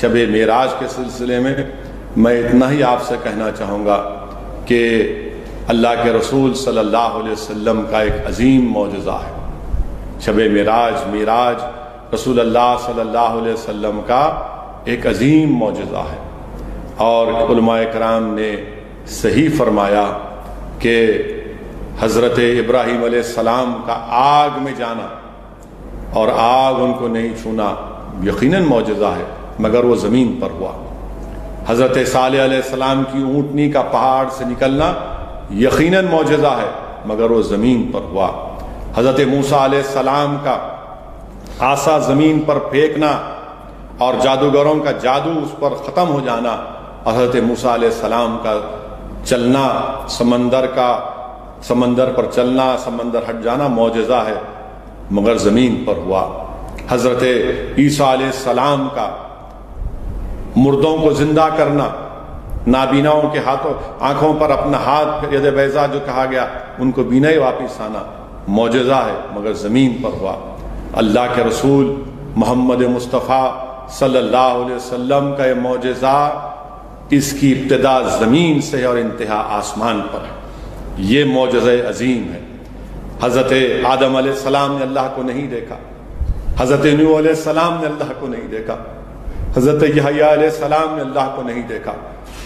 شب معراج کے سلسلے میں میں اتنا ہی آپ سے کہنا چاہوں گا کہ اللہ کے رسول صلی اللہ علیہ وسلم کا ایک عظیم معجزہ ہے۔ شب معراج رسول اللہ صلی اللہ علیہ وسلم کا ایک عظیم معجزہ ہے، اور علماء کرام نے صحیح فرمایا کہ حضرت ابراہیم علیہ السلام کا آگ میں جانا اور آگ ان کو نہیں چھونا یقیناً معجزہ ہے، مگر وہ زمین پر ہوا۔ حضرت صالح علیہ السلام کی اونٹنی کا پہاڑ سے نکلنا یقیناً معجزہ ہے، مگر وہ زمین پر ہوا۔ حضرت موسیٰ علیہ السلام کا عصا زمین پر پھینکنا اور جادوگروں کا جادو اس پر ختم ہو جانا، اور حضرت موسیٰ علیہ السلام کا چلنا سمندر پر چلنا، سمندر ہٹ جانا معجزہ ہے، مگر زمین پر ہوا۔ حضرت عیسیٰ علیہ السلام کا مردوں کو زندہ کرنا، نابیناؤں کے آنکھوں پر اپنا ہاتھ ید بیضا جو کہا گیا ان کو بینائی واپس آنا معجزہ ہے، مگر زمین پر ہوا۔ اللہ کے رسول محمد مصطفیٰ صلی اللہ علیہ وسلم کا یہ معجزہ، اس کی ابتدا زمین سے اور انتہا آسمان پر ہے۔ یہ معجزہ عظیم ہے۔ حضرت آدم علیہ السلام نے اللہ کو نہیں دیکھا، حضرت نوح علیہ السلام نے اللہ کو نہیں دیکھا، حضرت یحییٰ علیہ السلام نے اللہ کو نہیں دیکھا،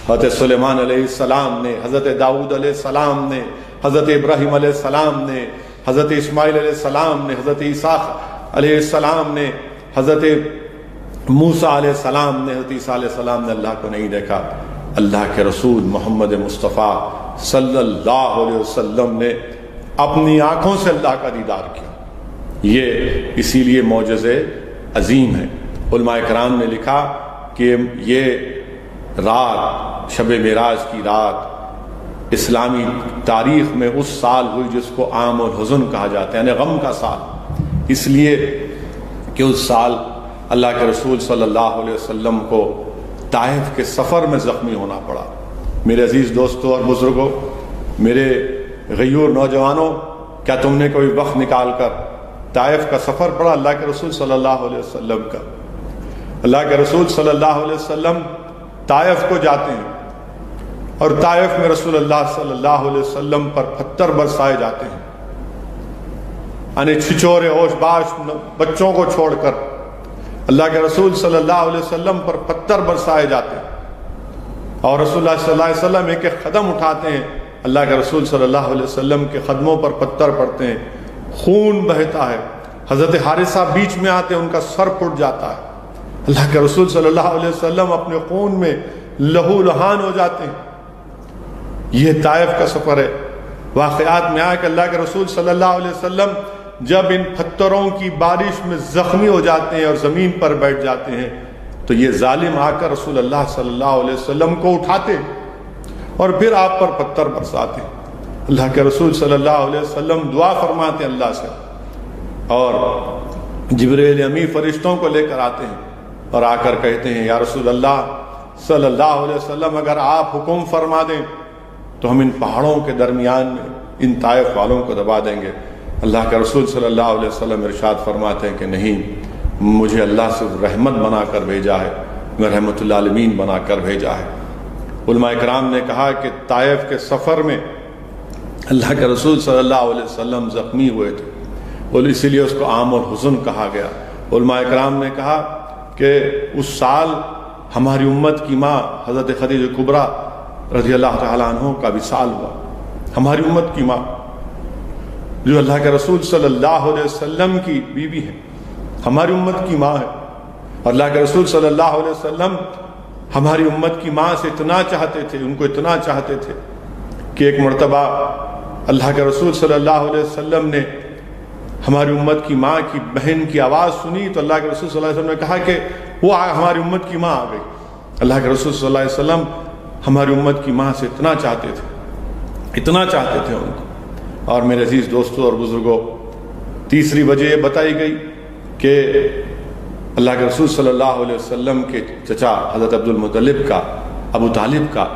حضرت سلیمان علیہ السلام نے، حضرت داؤد علیہ السلام نے، حضرت ابراہیم علیہ السلام نے، حضرت اسماعیل علیہ السلام نے، حضرت عیسیٰ علیہ السلام نے، حضرت موسیٰ علیہ السلام نے، حضرت عیسیٰ علیہ السلام نے اللہ کو نہیں دیکھا۔ اللہ کے رسول محمد مصطفیٰ صلی اللہ علیہ وسلم نے اپنی آنکھوں سے اللہ کا دیدار کیا۔ یہ اسی لیے معجزے عظیم ہے۔ علماء کرام نے لکھا کہ یہ رات، شب معراج کی رات، اسلامی تاریخ میں اس سال ہوئی جس کو عام الحزن کہا جاتا ہے، یعنی غم کا سال، اس لیے کہ اس سال اللہ کے رسول صلی اللہ علیہ وسلم کو طائف کے سفر میں زخمی ہونا پڑا۔ میرے عزیز دوستوں اور بزرگوں، میرے غیور نوجوانوں، کیا تم نے کوئی وقت نکال کر طائف کا سفر پڑا اللہ کے رسول صلی اللہ علیہ وسلم کا؟ اللہ کے رسول صلی اللہ علیہ وسلم طائف کو جاتے ہیں، اور طائف میں رسول اللہ صلی اللہ علیہ وسلم پر پتھر برسائے جاتے ہیں، یعنی چھچورے اوش باش بچوں کو چھوڑ کر اللہ کے رسول صلی اللہ علیہ وسلم پر پتھر برسائے جاتے ہیں، اور رسول اللہ صلی اللہ علیہ وسلم ایک ایک قدم اٹھاتے ہیں، اللہ کے رسول صلی اللہ علیہ وسلم کے قدموں پر پتھر پڑتے ہیں، خون بہتا ہے، حضرت حارثہ بیچ میں آتے ہیں، ان کا سر پھٹ جاتا ہے، اللہ کے رسول صلی اللہ علیہ وسلم اپنے خون میں لہو لہان ہو جاتے ہیں۔ یہ طائف کا سفر ہے۔ واقعات میں آیا کہ اللہ کے رسول صلی اللہ علیہ وسلم جب ان پتھروں کی بارش میں زخمی ہو جاتے ہیں اور زمین پر بیٹھ جاتے ہیں تو یہ ظالم آ کر رسول اللہ صلی اللہ علیہ وسلم کو اٹھاتے اور پھر آپ پر پتھر برساتے۔ اللہ کے رسول صلی اللہ علیہ وسلم دعا فرماتے ہیں اللہ سے، اور جبریل امی فرشتوں کو لے کر آتے ہیں اور آ کر کہتے ہیں یا رسول اللہ صلی اللہ علیہ وسلم، اگر آپ حکم فرما دیں تو ہم ان پہاڑوں کے درمیان میں ان طائف والوں کو دبا دیں گے۔ اللہ کے رسول صلی اللہ علیہ وسلم ارشاد فرماتے ہیں کہ نہیں، مجھے اللہ سے رحمت بنا کر بھیجا ہے، میں رحمت للعالمین بنا کر بھیجا ہے۔ علماء کرام نے کہا کہ طائف کے سفر میں اللہ کے رسول صلی اللہ علیہ وسلم زخمی ہوئے تھے اور اسی لیے اس کو عام الحزن کہا گیا۔ علماء کرام نے کہا کہ اس سال ہماری امت کی ماں حضرت خدیجہ کبریٰ رضی اللہ تعالیٰ عنہ کا وصال ہوا۔ ہماری امت کی ماں جو اللہ کے رسول صلی اللہ علیہ وسلم کی بیوی ہے، ہماری امت کی ماں ہے، اور اللہ کے رسول صلی اللہ علیہ وسلم ہماری امت کی ماں سے اتنا چاہتے تھے، ان کو اتنا چاہتے تھے کہ ایک مرتبہ اللہ کے رسول صلی اللہ علیہ وسلم نے ہماری امت کی ماں کی بہن کی آواز سنی تو اللہ کے رسول صلی اللہ علیہ وسلم نے کہا کہ وہ ہماری امت کی ماں آ گئی۔ اللہ کے رسول صلی اللہ علیہ وسلم ہماری امت کی ماں سے اتنا چاہتے تھے ان کو۔ اور میرے عزیز دوستوں اور بزرگوں، تیسری وجہ یہ بتائی گئی کہ اللہ کے رسول صلی اللہ علیہ وسلم کے چچا حضرت عبد المطلب کا، ابو طالب کا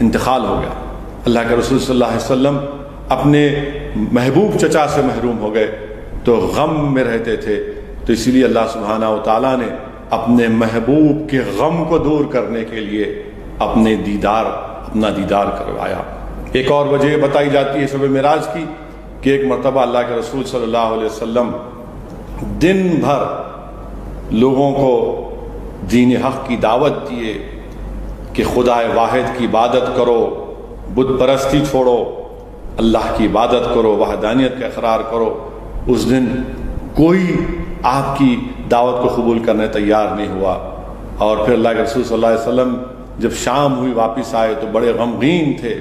انتقال ہو گیا۔ اللہ کے رسول صلی اللہ علیہ وسلم اپنے محبوب چچا سے محروم ہو گئے تو غم میں رہتے تھے، تو اسی لیے اللہ سبحانہ و تعالیٰ نے اپنے محبوب کے غم کو دور کرنے کے لیے اپنا دیدار کروایا۔ ایک اور وجہ بتائی جاتی ہے شب معراج کی کہ ایک مرتبہ اللہ کے رسول صلی اللہ علیہ وسلم دن بھر لوگوں کو دین حق کی دعوت دیے کہ خدا واحد کی عبادت کرو، بت پرستی چھوڑو، اللہ کی عبادت کرو، وحدانیت کا اقرار کرو۔ اس دن کوئی آپ کی دعوت کو قبول کرنے تیار نہیں ہوا، اور پھر اللہ کے رسول صلی اللہ علیہ وسلم جب شام ہوئی واپس آئے تو بڑے غمگین تھے،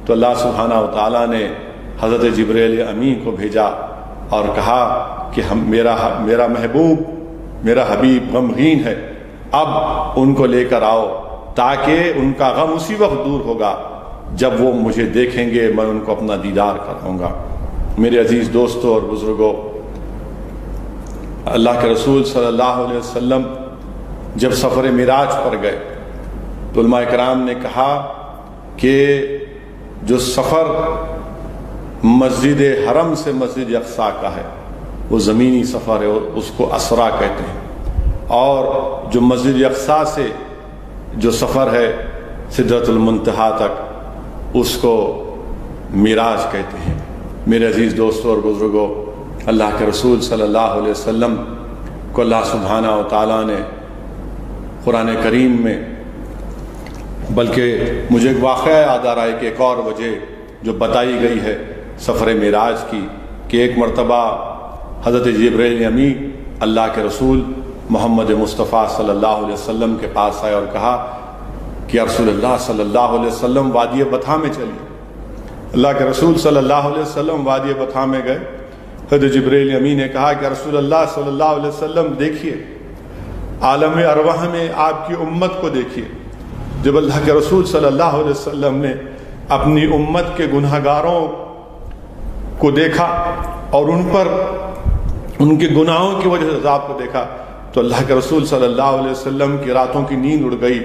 تو اللہ سبحانہ و تعالیٰ نے حضرت جبریل امین کو بھیجا اور کہا کہ میرا محبوب، میرا حبیب غمگین ہے، اب ان کو لے کر آؤ تاکہ ان کا غم اسی وقت دور ہوگا جب وہ مجھے دیکھیں گے، میں ان کو اپنا دیدار کراؤں گا۔ میرے عزیز دوستوں اور بزرگوں، اللہ کے رسول صلی اللہ علیہ وسلم جب سفر معراج پر گئے تو علماء کرام نے کہا کہ جو سفر مسجد حرم سے مسجد اقصیٰ کا ہے وہ زمینی سفر ہے، اس کو اسرا کہتے ہیں، اور جو مسجد اقصیٰ سے جو سفر ہے سدرۃ المنتہا تک، اس کو معراج کہتے ہیں۔ میرے عزیز دوستوں اور بزرگوں، اللہ کے رسول صلی اللہ علیہ وسلم کو اللہ سبحانہ و تعالیٰ نے قرآن کریم میں، بلکہ مجھے ایک واقعہ یاد آ رہا ہے کہ ایک اور وجہ جو بتائی گئی ہے سفر معراج کی، کہ ایک مرتبہ حضرت جبرائیل امین اللہ کے رسول محمد مصطفیٰ صلی اللہ علیہ وسلم کے پاس آئے اور کہا کہ رسول اللہ صلی اللہ علیہ وسلم وادی بطحا میں چلیے۔ اللہ کے رسول صلی اللہ علیہ وسلم وادی بطحا میں گئے۔ حضرت جبرائیل امین نے کہا کہ رسول اللہ صلی اللہ علیہ وسلم دیکھیے، عالم ارواح میں آپ کی امت کو دیکھیے۔ جب اللہ کے رسول صلی اللہ علیہ وسلم نے اپنی امت کے گناہگاروں کو دیکھا اور ان پر ان کے گناہوں کی وجہ سے عذاب کو دیکھا تو اللہ کے رسول صلی اللہ علیہ وسلم کی راتوں کی نیند اڑ گئی۔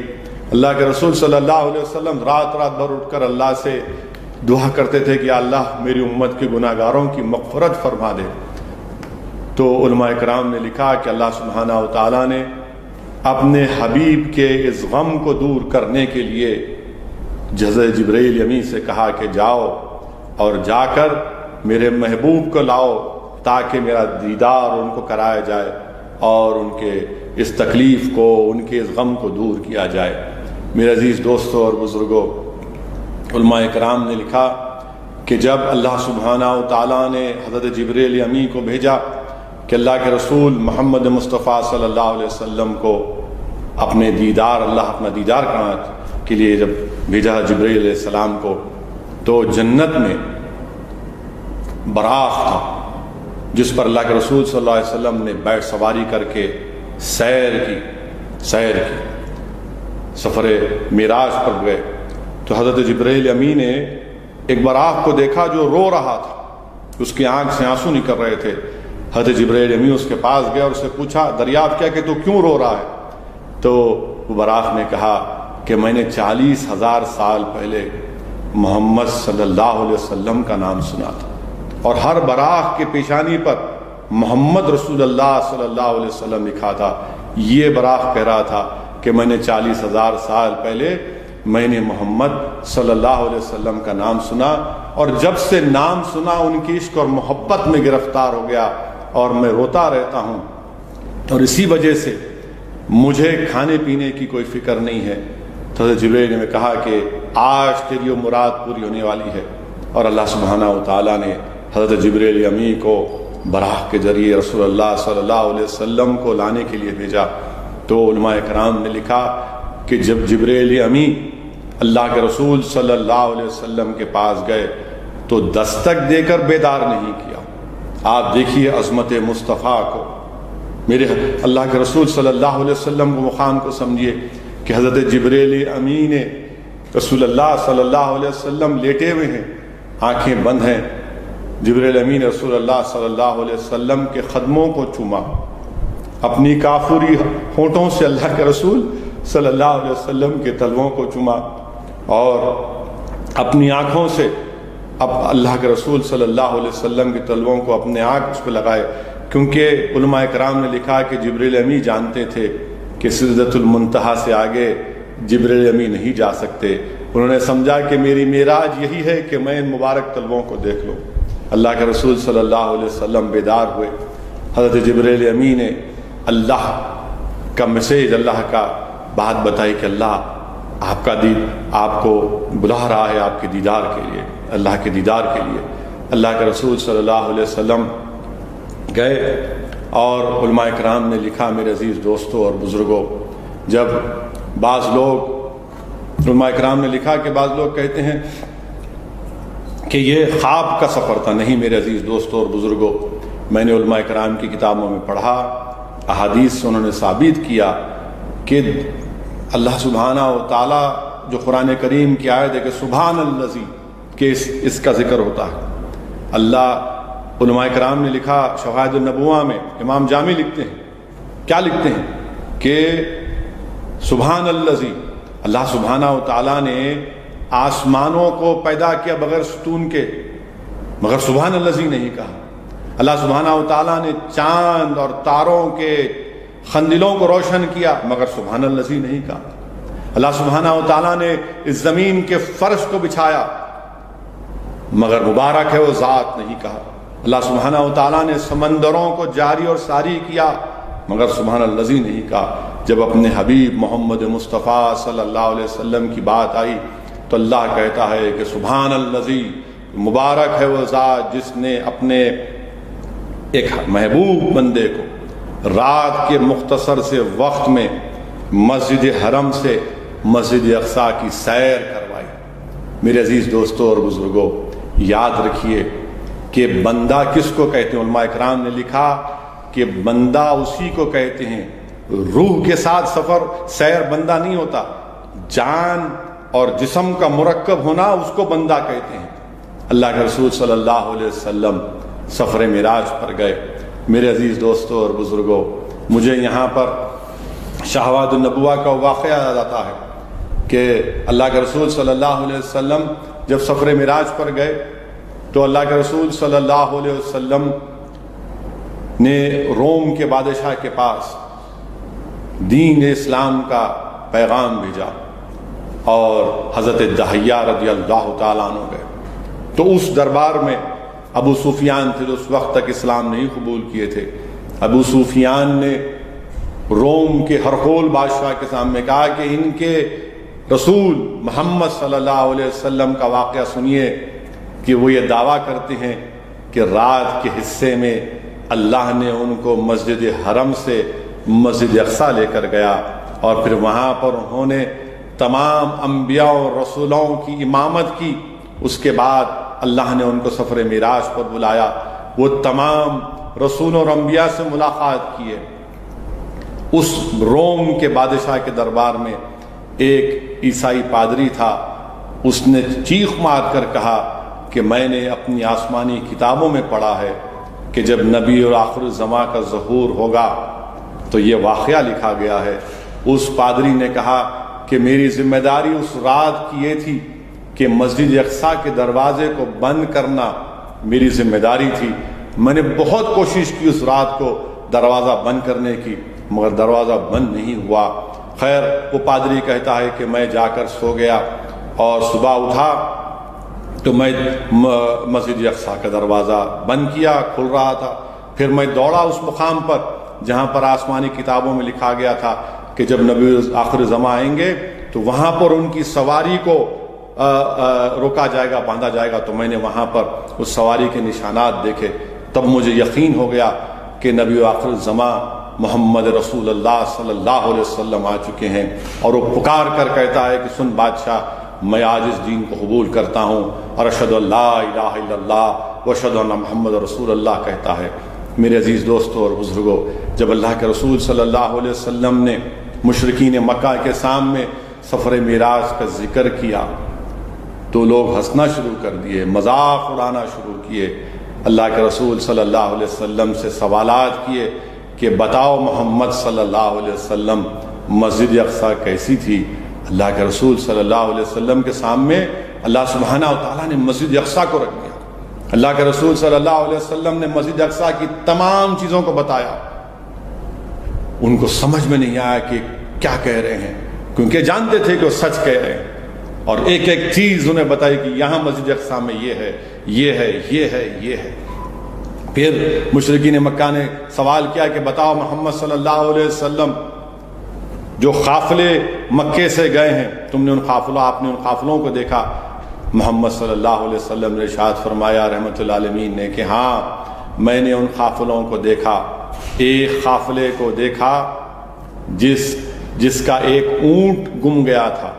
اللہ کے رسول صلی اللہ علیہ وسلم رات بھر اٹھ کر اللہ سے دعا کرتے تھے کہ اللہ میری امت کے گناہگاروں کی مغفرت فرما دے۔ تو علماء کرام نے لکھا کہ اللہ سبحانہ و تعالیٰ نے اپنے حبیب کے اس غم کو دور کرنے کے لیے حضرت جبرائیل امین سے کہا کہ جاؤ اور جا کر میرے محبوب کو لاؤ تاکہ میرا دیدار ان کو کرایا جائے اور ان کے اس تکلیف کو، ان کے اس غم کو دور کیا جائے۔ میرے عزیز دوستوں اور بزرگوں، علماء کرام نے لکھا کہ جب اللہ سبحانہ و تعالیٰ نے حضرت جبرائیل امین کو بھیجا کہ اللہ کے رسول محمد مصطفیٰ صلی اللہ علیہ وسلم کو اپنا دیدار کرانے کے لیے جب بھیجا جبرائیل علیہ السلام کو، تو جنت میں براق تھا جس پر اللہ کے رسول صلی اللہ علیہ وسلم نے بیٹھ سواری کر کے سیر کی۔ سفر معراج پر گئے تو حضرت جبرائیل امین نے ایک براق کو دیکھا جو رو رہا تھا، اس کی آنکھ سے آنسو نکل رہے تھے۔ حضرت جبرائیل امین اس کے پاس گیا اور اس سے پوچھا دریافت کیا کہ تو کیوں رو رہا ہے؟ تو وہ براق نے کہا کہ میں نے 40,000 سال پہلے محمد صلی اللہ علیہ وسلم کا نام سنا تھا، اور ہر براق کے پیشانی پر محمد رسول اللہ صلی اللہ علیہ وسلم لکھا تھا۔ یہ براق کہہ رہا تھا کہ میں نے 40,000 سال پہلے میں نے محمد صلی اللہ علیہ وسلم کا نام سنا، اور جب سے نام سنا ان کی عشق اور محبت میں گرفتار ہو گیا اور میں روتا رہتا ہوں، اور اسی وجہ سے مجھے کھانے پینے کی کوئی فکر نہیں ہے۔ تو حضرت جبرائیل نے کہا کہ آج تیری وہ مراد پوری ہونے والی ہے، اور اللہ سبحانہ و تعالیٰ نے حضرت جبرائیل امین کو براق کے ذریعے رسول اللہ صلی اللہ علیہ وسلم کو لانے کے لیے بھیجا۔ تو علماء کرام نے لکھا کہ جب جبرائیل امین اللہ کے رسول صلی اللہ علیہ وسلم کے پاس گئے تو دستک دے کر بیدار نہیں کیا۔ آپ دیکھیے عظمت مصطفیٰ کو، میرے اللہ کے رسول صلی اللہ علیہ وسلم کو مقام کو سمجھیے کہ حضرت جبرائیل امین نے رسول اللہ صلی اللہ علیہ وسلم لیٹے ہوئے ہیں، آنکھیں بند ہیں، جبرائیل امین رسول اللہ صلی اللہ علیہ وسلم کے قدموں کو چوما، اپنی کافوری ہونٹوں سے اللہ کے رسول صلی اللہ علیہ وسلم کے تلووں کو چوما، اور اپنی آنکھوں سے اب اللہ کے رسول صلی اللہ علیہ وسلم کے تلووں کو اپنے آنکھ اس پہ لگائے، کیونکہ علماء کرام نے لکھا کہ جبرائیل امین جانتے تھے کہ سدرۃ المنتہا سے آگے جبریل امی نہیں جا سکتے۔ انہوں نے سمجھا کہ میری معراج یہی ہے کہ میں ان مبارک طلبوں کو دیکھ لوں۔ اللہ کے رسول صلی اللہ علیہ وسلم بیدار ہوئے۔ حضرت جبریل امی نے اللہ کا میسیج، اللہ کا بات بتائی کہ اللہ آپ کا دید آپ کو بلا رہا ہے آپ کے دیدار کے لیے، اللہ کے دیدار کے لیے۔ اللہ کے رسول صلی اللہ علیہ وسلم گئے اور علماء کرام نے لکھا، میرے عزیز دوستوں اور بزرگوں، جب بعض لوگ علماء کرام نے لکھا کہ بعض لوگ کہتے ہیں کہ یہ خواب کا سفر تھا، نہیں میرے عزیز دوستوں اور بزرگوں، میں نے علماء کرام کی کتابوں میں پڑھا، احادیث سے انہوں نے ثابت کیا کہ اللہ سبحانہ و تعالیٰ جو قرآن کریم کی آیت ہے کہ سبحان الذی، کہ اس کا ذکر ہوتا ہے۔ اللہ، علماء کرام نے لکھا شواہد النبوہ میں، امام جامع لکھتے ہیں، کیا لکھتے ہیں کہ سبحان الذی، اللہ سبحانہ و تعالیٰ نے آسمانوں کو پیدا کیا بغیر ستون کے، مگر سبحان الذی نہیں کہا۔ اللہ سبحانہ و تعالیٰ نے چاند اور تاروں کے خندلوں کو روشن کیا، مگر سبحان الذی نہیں کہا۔ اللہ سبحانہ و تعالیٰ نے اس زمین کے فرش کو بچھایا، مگر مبارک ہے وہ ذات نہیں کہا۔ اللہ سبحانہ و تعالیٰ نے سمندروں کو جاری اور ساری کیا، مگر سبحان الذی نہیں کہا۔ جب اپنے حبیب محمد مصطفیٰ صلی اللہ علیہ وسلم کی بات آئی تو اللہ کہتا ہے کہ سبحان الذی، مبارک ہے وہ ذات جس نے اپنے ایک محبوب بندے کو رات کے مختصر سے وقت میں مسجد حرم سے مسجد اقصیٰ کی سیر کروائی۔ میرے عزیز دوستوں اور بزرگوں، یاد رکھیے کہ بندہ کس کو کہتے ہیں؟ علماء کرام نے لکھا کہ بندہ اسی کو کہتے ہیں، روح کے ساتھ سفر سیر بندہ نہیں ہوتا، جان اور جسم کا مرکب ہونا اس کو بندہ کہتے ہیں۔ اللہ کے رسول صلی اللہ علیہ وسلم سفر معراج پر گئے۔ میرے عزیز دوستوں اور بزرگوں، مجھے یہاں پر شہوات النبوہ کا واقعہ یاد آتا ہے کہ اللہ کے رسول صلی اللہ علیہ وسلم جب سفر معراج پر گئے تو اللہ کے رسول صلی اللہ علیہ وسلم نے روم کے بادشاہ کے پاس دین اسلام کا پیغام بھیجا اور حضرت دحیہ رضی اللہ تعالیٰ عنہ گئے۔ تو اس دربار میں ابو سفیان تھے جو اس وقت تک اسلام نہیں قبول کیے تھے۔ ابو سفیان نے روم کے ہرقول بادشاہ کے سامنے کہا کہ ان کے رسول محمد صلی اللہ علیہ وسلم کا واقعہ سنیے کہ وہ یہ دعویٰ کرتے ہیں کہ رات کے حصے میں اللہ نے ان کو مسجد حرم سے مسجد اقصیٰ لے کر گیا اور پھر وہاں پر انہوں نے تمام انبیاء اور رسولوں کی امامت کی۔ اس کے بعد اللہ نے ان کو سفر معراج پر بلایا، وہ تمام رسولوں اور انبیاء سے ملاقات کیے۔ اس روم کے بادشاہ کے دربار میں ایک عیسائی پادری تھا، اس نے چیخ مار کر کہا کہ میں نے اپنی آسمانی کتابوں میں پڑھا ہے کہ جب نبی اور آخر الزماں کا ظہور ہوگا تو یہ واقعہ لکھا گیا ہے۔ اس پادری نے کہا کہ میری ذمہ داری اس رات کی یہ تھی کہ مسجد اقصیٰ کے دروازے کو بند کرنا میری ذمہ داری تھی۔ میں نے بہت کوشش کی اس رات کو دروازہ بند کرنے کی، مگر دروازہ بند نہیں ہوا۔ خیر، وہ پادری کہتا ہے کہ میں جا کر سو گیا اور صبح اٹھا تو میں مسجد اقصیٰ کا دروازہ بند کیا، کھل رہا تھا۔ پھر میں دوڑا اس مقام پر جہاں پر آسمانی کتابوں میں لکھا گیا تھا کہ جب نبی آخر زماں آئیں گے تو وہاں پر ان کی سواری کو روکا جائے گا، باندھا جائے گا۔ تو میں نے وہاں پر اس سواری کے نشانات دیکھے، تب مجھے یقین ہو گیا کہ نبی آخر الزماں محمد رسول اللہ صلی اللہ علیہ وسلم آ چکے ہیں۔ اور وہ پکار کر کہتا ہے کہ سن بادشاہ، میں آج اس دین کو قبول کرتا ہوں اور اشہد ان لا الہ الا اللہ و اشہد ان محمد رسول اللہ کہتا ہے۔ میرے عزیز دوستوں اور بزرگوں، جب اللہ کے رسول صلی اللہ علیہ وسلم نے مشرکین مکہ کے سامنے سفر معراج کا ذکر کیا تو لوگ ہنسنا شروع کر دیے، مذاق اڑانا شروع کیے۔ اللہ کے رسول صلی اللہ علیہ وسلم سے سوالات کیے کہ بتاؤ محمد صلی اللہ علیہ وسلم مسجد اقصیٰ کیسی تھی؟ اللہ کے رسول صلی اللہ علیہ وسلم کے سامنے اللہ سبحانہ و تعالیٰ نے مسجد اقصیٰ کو رکھ دیا۔ اللہ کے رسول صلی اللہ علیہ وسلم نے مسجد اقصیٰ کی تمام چیزوں کو بتایا۔ ان کو سمجھ میں نہیں آیا کہ کیا کہہ رہے ہیں، کیونکہ جانتے تھے کہ وہ سچ کہہ رہے ہیں، اور ایک ایک چیز انہیں بتائی کہ یہاں مسجد اقصیٰ میں یہ ہے، یہ ہے، یہ ہے، یہ ہے۔ پھر مشرکین مکہ نے سوال کیا کہ بتاؤ محمد صلی اللہ علیہ وسلم جو قافلے مکے سے گئے ہیں، تم نے آپ نے ان قافلوں کو دیکھا؟ محمد صلی اللہ علیہ وسلم نے ارشاد فرمایا رحمت اللہ عالمین نے کہ ہاں میں نے ان قافلوں کو دیکھا، ایک قافلے کو دیکھا جس کا ایک اونٹ گم گیا تھا،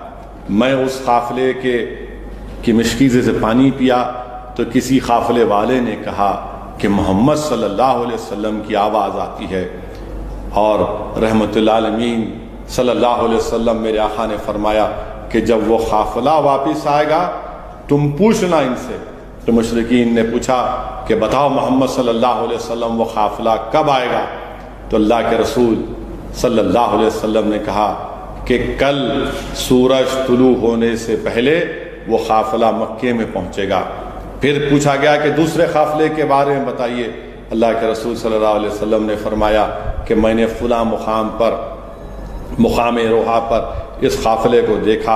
میں اس قافلے کی مشکیزے سے پانی پیا تو کسی قافلے والے نے کہا کہ محمد صلی اللہ علیہ وسلم کی آواز آتی ہے، اور رحمت اللہ عالمین صلی اللہ علیہ وسلم میرے آقا نے فرمایا کہ جب وہ قافلہ واپس آئے گا تم پوچھنا ان سے۔ تو مشرکین نے پوچھا کہ بتاؤ محمد صلی اللہ علیہ وسلم وہ قافلہ کب آئے گا؟ تو اللہ کے رسول صلی اللہ علیہ وسلم نے کہا کہ کل سورج طلوع ہونے سے پہلے وہ قافلہ مکے میں پہنچے گا۔ پھر پوچھا گیا کہ دوسرے قافلے کے بارے میں بتائیے۔ اللہ کے رسول صلی اللہ علیہ وسلم نے فرمایا کہ میں نے فلاں مقام روحا پر اس قافلے کو دیکھا،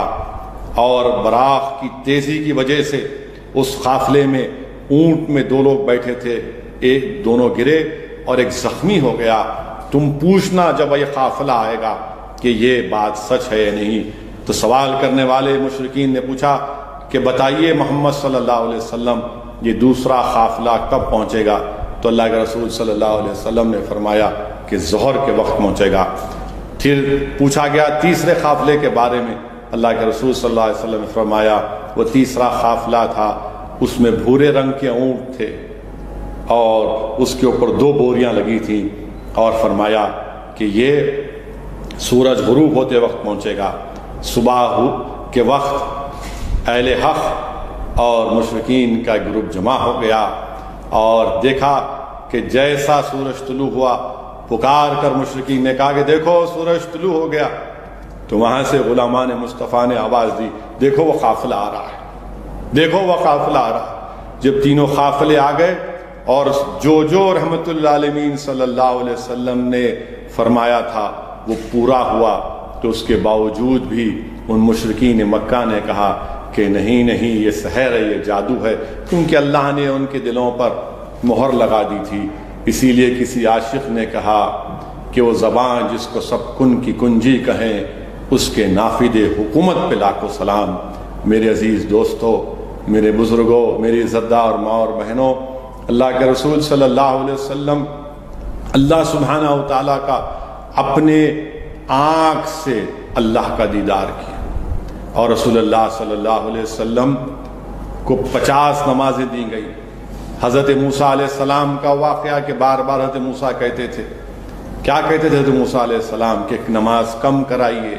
اور براق کی تیزی کی وجہ سے اس قافلے میں اونٹ میں دو لوگ بیٹھے تھے، ایک دونوں گرے اور ایک زخمی ہو گیا، تم پوچھنا جب یہ قافلہ آئے گا کہ یہ بات سچ ہے یا نہیں۔ تو سوال کرنے والے مشرکین نے پوچھا کہ بتائیے محمد صلی اللہ علیہ وسلم یہ دوسرا قافلہ کب پہنچے گا؟ تو اللہ کے رسول صلی اللہ علیہ وسلم نے فرمایا کہ ظہر کے وقت پہنچے گا۔ پھر پوچھا گیا تیسرے قافلے کے بارے میں، اللہ کے رسول صلی اللہ علیہ وسلم نے فرمایا وہ تیسرا قافلہ تھا، اس میں بھورے رنگ کے اونٹ تھے اور اس کے اوپر 2 بوریاں لگی تھیں، اور فرمایا کہ یہ سورج غروب ہوتے وقت پہنچے گا۔ صبح کے وقت اہل حق اور مشرکین کا گروپ جمع ہو گیا اور دیکھا کہ جیسا سورج طلوع ہوا، پکار کر مشرکین نے کہا کہ دیکھو سورج طلوع ہو گیا۔ تو وہاں سے غلامان مصطفیٰ نے آواز دی دیکھو وہ قافلہ آ رہا ہے، دیکھو وہ قافلہ آ رہا ہے۔ جب تینوں قافلے آ گئے اور جو رحمت اللہ علیہ صلی اللہ علیہ وسلم نے فرمایا تھا وہ پورا ہوا، تو اس کے باوجود بھی ان مشرکین مکہ نے کہا کہ نہیں یہ سحر ہے، یہ جادو ہے، کیونکہ اللہ نے ان کے دلوں پر مہر لگا دی تھی۔ اسی لیے کسی عاشق نے کہا کہ وہ زبان جس کو سب کن کی کنجی کہیں، اس کے نافذ حکومت پہ لاکھوں سلام۔ میرے عزیز دوستو، میرے بزرگوں، میری عزتدار ماں اور بہنوں، اللہ کے رسول صلی اللہ علیہ وسلم اللہ سبحانہ و تعالیٰ کا اپنے آنکھ سے اللہ کا دیدار کیا، اور رسول اللہ صلی اللہ علیہ وسلم کو 50 نمازیں دی گئی۔ حضرت موسیٰ علیہ السلام کا واقعہ کہ بار بار حضرت موسیٰ کہتے تھے، کیا کہتے تھے حضرت موسیٰ علیہ السلام کہ نماز کم کرائیے۔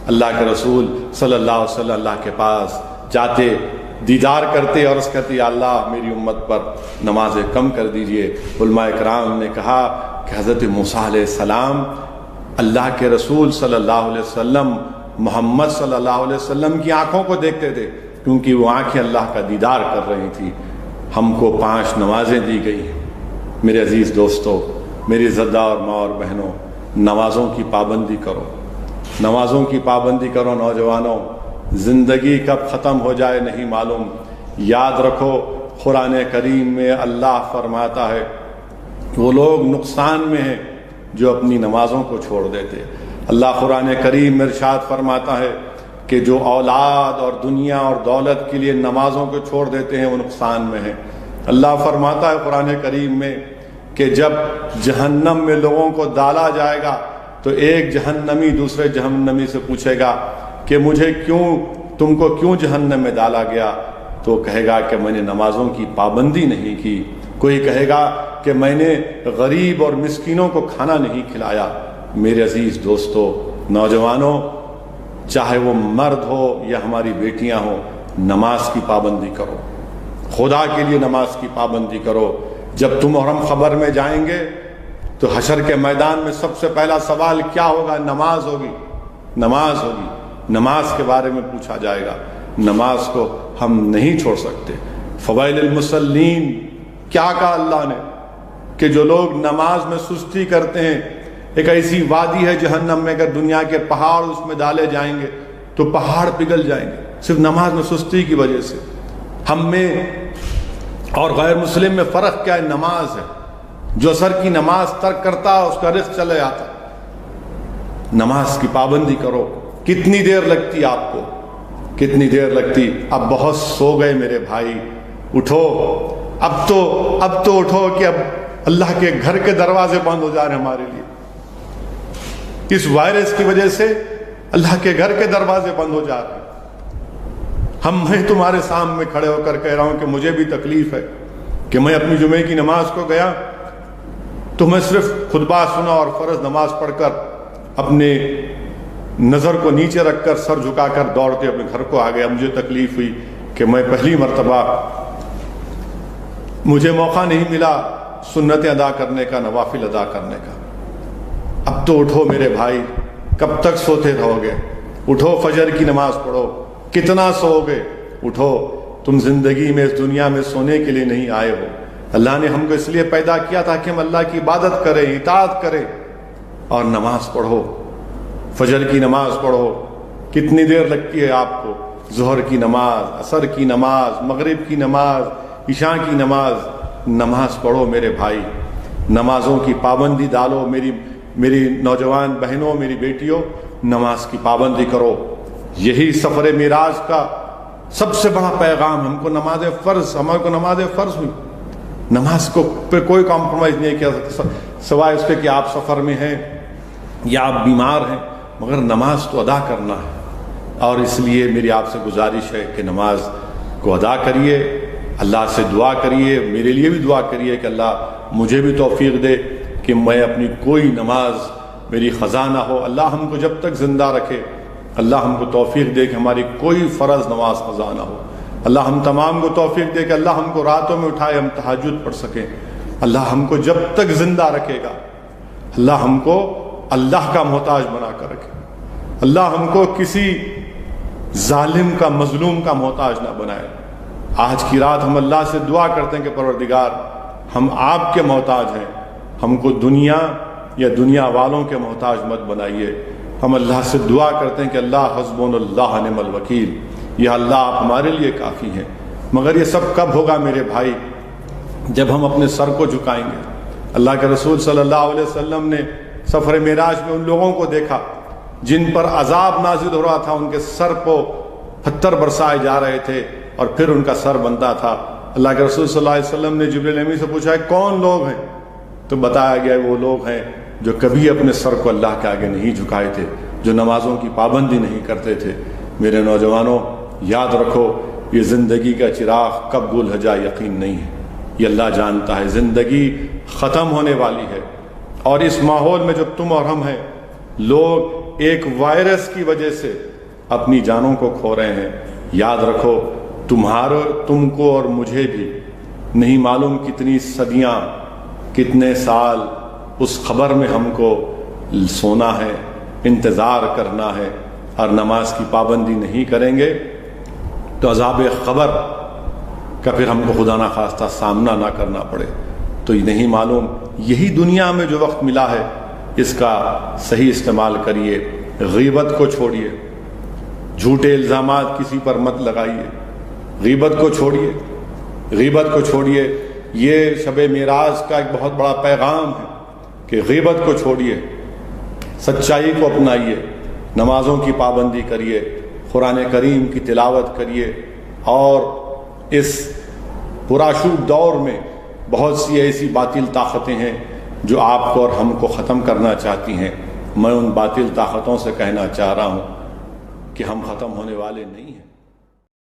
اللہ کے رسول صلی اللہ علیہ وسلم اللہ کے پاس جاتے، دیدار کرتے اور اس کہتے یا اللہ میری امت پر نمازیں کم کر دیجئے۔ علماء کرام نے کہا کہ حضرت موسیٰ علیہ السلام اللہ کے رسول صلی اللہ علیہ وسلم محمد صلی اللہ علیہ وسلم کی آنکھوں کو دیکھتے تھے، کیونکہ وہ آنکھیں اللہ کا دیدار کر رہی تھی۔ ہم کو 5 نمازیں دی گئی۔ میرے عزیز دوستو، میری عزتدار ماں اور بہنوں، نمازوں کی پابندی کرو، نمازوں کی پابندی کرو۔ نوجوانوں، زندگی کب ختم ہو جائے نہیں معلوم۔ یاد رکھو قرآن کریم میں اللہ فرماتا ہے وہ لوگ نقصان میں ہیں جو اپنی نمازوں کو چھوڑ دیتے۔ اللہ قرآن کریم میں ارشاد فرماتا ہے کہ جو اولاد اور دنیا اور دولت کے لیے نمازوں کو چھوڑ دیتے ہیں وہ نقصان میں ہیں۔ اللہ فرماتا ہے قرآن کریم میں کہ جب جہنم میں لوگوں کو ڈالا جائے گا تو ایک جہنمی دوسرے جہنمی سے پوچھے گا کہ تم کو کیوں جہنم میں ڈالا گیا؟ تو کہے گا کہ میں نے نمازوں کی پابندی نہیں کی۔ کوئی کہے گا کہ میں نے غریب اور مسکینوں کو کھانا نہیں کھلایا۔ میرے عزیز دوستو، نوجوانوں، چاہے وہ مرد ہو یا ہماری بیٹیاں ہوں، نماز کی پابندی کرو، خدا کے لیے نماز کی پابندی کرو۔ جب تم اور ہم قبر میں جائیں گے تو حشر کے میدان میں سب سے پہلا سوال کیا ہوگا؟ نماز ہوگی، نماز ہوگی، نماز کے بارے میں پوچھا جائے گا۔ نماز کو ہم نہیں چھوڑ سکتے۔ فوائل المصلین، کیا کہا اللہ نے کہ جو لوگ نماز میں سستی کرتے ہیں ایک ایسی وادی ہے جہنم میں، اگر دنیا کے پہاڑ اس میں ڈالے جائیں گے تو پہاڑ پگھل جائیں گے، صرف نماز میں سستی کی وجہ سے۔ ہم میں اور غیر مسلم میں فرق کیا ہے؟ نماز ہے۔ جو عصر کی نماز ترک کرتا ہے اس کا رزق چلے آتا۔ نماز کی پابندی کرو۔ کتنی دیر لگتی آپ کو؟ کتنی دیر لگتی؟ اب بہت سو گئے میرے بھائی، اٹھو، اب تو اٹھو کہ اب اللہ کے گھر کے دروازے بند ہو جا رہے ہیں ہمارے لیے۔ اس وائرس کی وجہ سے اللہ کے گھر کے دروازے بند ہو جا رہے ہیں۔ میں تمہارے سامنے کھڑے ہو کر کہہ رہا ہوں کہ مجھے بھی تکلیف ہے کہ میں اپنی جمعے کی نماز کو گیا تو میں صرف خطبہ سنا اور فرض نماز پڑھ کر اپنے نظر کو نیچے رکھ کر سر جھکا کر دوڑتے اپنے گھر کو آ گیا۔ مجھے تکلیف ہوئی کہ میں پہلی مرتبہ مجھے موقع نہیں ملا سنتیں ادا کرنے کا، نوافل ادا کرنے کا۔ اب تو اٹھو میرے بھائی، کب تک سوتے رہو گے؟ اٹھو، فجر کی نماز پڑھو۔ کتنا سو گے؟ اٹھو، تم زندگی میں اس دنیا میں سونے کے لیے نہیں آئے ہو۔ اللہ نے ہم کو اس لیے پیدا کیا تاکہ ہم اللہ کی عبادت کریں، اطاعت کریں، اور نماز پڑھو، فجر کی نماز پڑھو۔ کتنی دیر لگتی ہے آپ کو؟ ظہر کی نماز، عصر کی نماز، مغرب کی نماز، عشاء کی نماز۔ نماز پڑھو میرے بھائی، نمازوں کی پابندی ڈالو۔ میری نوجوان بہنوں، میری بیٹیوں، نماز کی پابندی کرو۔ یہی سفر معراج کا سب سے بڑا پیغام۔ ہم کو نماز فرض، ہمارے کو نماز فرض ہوئی، نماز کو پہ کوئی کمپرومائز نہیں کیا سوائے اس کے کہ آپ سفر میں ہیں یا آپ بیمار ہیں، مگر نماز تو ادا کرنا ہے۔ اور اس لیے میری آپ سے گزارش ہے کہ نماز کو ادا کریے، اللہ سے دعا کریے، میرے لیے بھی دعا کریے کہ اللہ مجھے بھی توفیق دے کہ میں اپنی کوئی نماز میری خزاں نہ ہو۔ اللہ ہم کو جب تک زندہ رکھے، اللہ ہم کو توفیق دے کہ ہماری کوئی فرض نماز خزاں نہ ہو۔ اللہ ہم تمام کو توفیق دے کہ اللہ ہم کو راتوں میں اٹھائے، ہم تہجد پڑھ سکیں۔ اللہ ہم کو جب تک زندہ رکھے گا، اللہ ہم کو اللہ کا محتاج بنا کر رکھے۔ اللہ ہم کو کسی ظالم کا، مظلوم کا محتاج نہ بنائے۔ آج کی رات ہم اللہ سے دعا کرتے ہیں کہ پروردگار، ہم آپ کے محتاج ہیں، ہم کو دنیا یا دنیا والوں کے محتاج مت بنائیے۔ ہم اللہ سے دعا کرتے ہیں کہ اللہ حسبنا اللہ نعم الوکیل، یا اللہ آپ ہمارے لیے کافی ہیں۔ مگر یہ سب کب ہوگا میرے بھائی؟ جب ہم اپنے سر کو جھکائیں گے۔ اللہ کے رسول صلی اللہ علیہ وسلم نے سفر معراج میں ان لوگوں کو دیکھا جن پر عذاب نازل ہو رہا تھا، ان کے سر کو پتھر برسائے جا رہے تھے اور پھر ان کا سر بنتا تھا۔ اللہ کے رسول صلی اللہ علیہ وسلم نے جبریل امین سے پوچھا کون لوگ ہیں؟ تو بتایا گیا وہ لوگ ہیں جو کبھی اپنے سر کو اللہ کے آگے نہیں جھکائے تھے، جو نمازوں کی پابندی نہیں کرتے تھے۔ میرے نوجوانوں، یاد رکھو، یہ زندگی کا چراغ کب گل ہو جائے یقین نہیں ہے، یہ اللہ جانتا ہے۔ زندگی ختم ہونے والی ہے، اور اس ماحول میں جب تم اور ہم ہیں، لوگ ایک وائرس کی وجہ سے اپنی جانوں کو کھو رہے ہیں۔ یاد رکھو، تم کو اور مجھے بھی نہیں معلوم کتنی صدیاں، کتنے سال اس خبر میں ہم کو سونا ہے، انتظار کرنا ہے، اور نماز کی پابندی نہیں کریں گے تو عذاب قبر کا پھر ہم کو خدا نہ خواستہ سامنا نہ کرنا پڑے۔ تو یہ نہیں معلوم، یہی دنیا میں جو وقت ملا ہے اس کا صحیح استعمال کریے۔ غیبت کو چھوڑیے، جھوٹے الزامات کسی پر مت لگائیے، غیبت کو چھوڑیے، غیبت کو چھوڑیے۔ یہ شب معراج کا ایک بہت بڑا پیغام ہے کہ غیبت کو چھوڑیے، سچائی کو اپنائیے، نمازوں کی پابندی کریے، قرآن کریم کی تلاوت کریے، اور اس پرآشوب دور میں بہت سی ایسی باطل طاقتیں ہیں جو آپ کو اور ہم کو ختم کرنا چاہتی ہیں۔ میں ان باطل طاقتوں سے کہنا چاہ رہا ہوں کہ ہم ختم ہونے والے نہیں ہیں۔